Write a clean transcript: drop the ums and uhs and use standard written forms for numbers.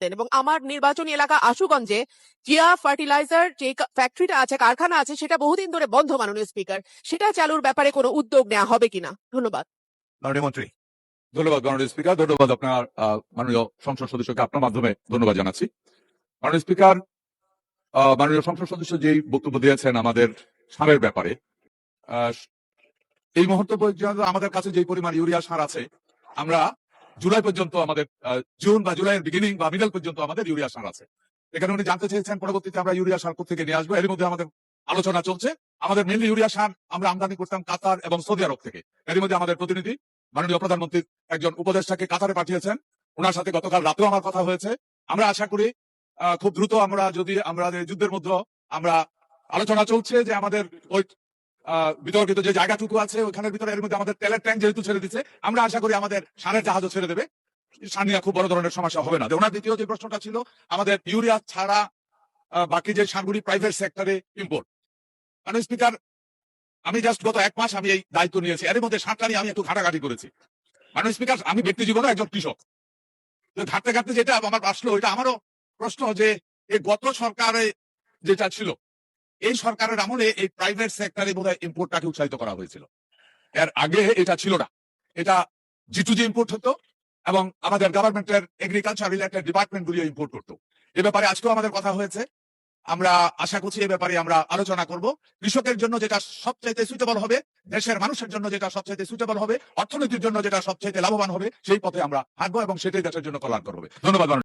এবং আমার নির্বাচনী এলাকা আশুগঞ্জে জিয়া ফার্টিলাইজার যে ফ্যাক্টরিটা আছে, কারখানা আছে, সেটা বহুদিন ধরে বন্ধ মাননীয় স্পিকার। সেটা চালুর ব্যাপারে কোনো উদ্যোগ নেওয়া হবে কিনা? ধন্যবাদ। মাননীয় মন্ত্রী। ধন্যবাদ মাননীয় স্পিকার, ধন্যবাদ আপনার মাননীয় সংসদ সদস্যকে আপনার মাধ্যমে ধন্যবাদ জানাচ্ছি। মাননীয় স্পিকার, মাননীয় সংসদ সদস্য যেই বক্তব্য দিয়েছেন আমাদের সারের ব্যাপারে, এই মুহূর্ত পর্যন্ত আমাদের কাছে যে পরিমাণ ইউরিয়া সার আছে, আমরা জুলাই পর্যন্ত আমাদের জুন বা জুলাইয়ের বিগিনিং বা মিডল পর্যন্ত আমাদের ইউরিয়া সার আছে। এখানে উনি জানতে চেয়েছেন পরবর্তীতে আমরা ইউরিয়া সার কোথেকে নিয়ে আসবো। এর মধ্যে আমাদের আলোচনা চলছে। আমাদের মেনলি ইউরিয়া সার আমরা আমদানি করতাম কাতার এবং সৌদি আরব থেকে। এর মধ্যে আমাদের প্রতিনিধি মাননীয় প্রধানমন্ত্রীর একজন উপদেষ্টাকে কাতারে পাঠিয়েছেন, ওনার সাথে গতকাল রাতেও আমার কথা হয়েছে। আমরা আশা করি খুব দ্রুত আমরা যদি আমাদের যুদ্ধের মধ্যে আমরা আলোচনা চলছে যে আমাদের ওই বিতর্কিত যে জায়গাটুকু আছে ওখানের ভিতরে এর মধ্যে আমাদের তেলের ট্যাঙ্ক যেহেতু ছেড়ে দিচ্ছে, আমরা আশা করি আমাদের সারের জাহাজও ছেড়ে দেবে, সার নিয়ে খুব বড় ধরনের সমস্যা হবে না। ওনার দ্বিতীয় যে প্রশ্নটা ছিল আমাদের ইউরিয়া ছাড়া বাকি যে সারগুলি প্রাইভেট সেক্টরে ইম্পোর্ট। মাননীয় স্পিকার, আমি জাস্ট গত 1 মাস আমি এই দায়িত্ব নিয়েছি, এর মধ্যে সারটা নিয়ে আমি একটু ঘাটাঘাটি করেছি। মাননীয় স্পিকার, আমি ব্যক্তি জীবনে একজন কৃষক, ঘাটতে ঘাটতে যেটা আমার আসলো ওইটা আমারও প্রশ্ন যে এই গত সরকারে যেটা ছিল, এই সরকারের আমলে এই প্রাইভেট সেক্টরে বোধহয় ইম্পোর্টটাকে উৎসাহিত করা হয়েছিল। এর আগে এটা ছিল না, এটা G2G ইম্পোর্ট হতো এবং আমাদের গভর্নমেন্টের এগ্রিকালচার রিলেটেড ডিপার্টমেন্ট গুলিও ইম্পোর্ট করতো। এ ব্যাপারে আজকেও আমাদের কথা হয়েছে, আমরা আশা করছি এ ব্যাপারে আমরা আলোচনা করব। কৃষকের জন্য যেটা সবচাইতে সুইটেবল হবে, দেশের মানুষের জন্য যেটা সবচাইতে সুইটেবল হবে, অর্থনীতির জন্য যেটা সবচাইতে লাভবান হবে, সেই পথে আমরা হাঁটবো এবং সেটাই দেশের জন্য কল্যাণকর হবে। ধন্যবাদ।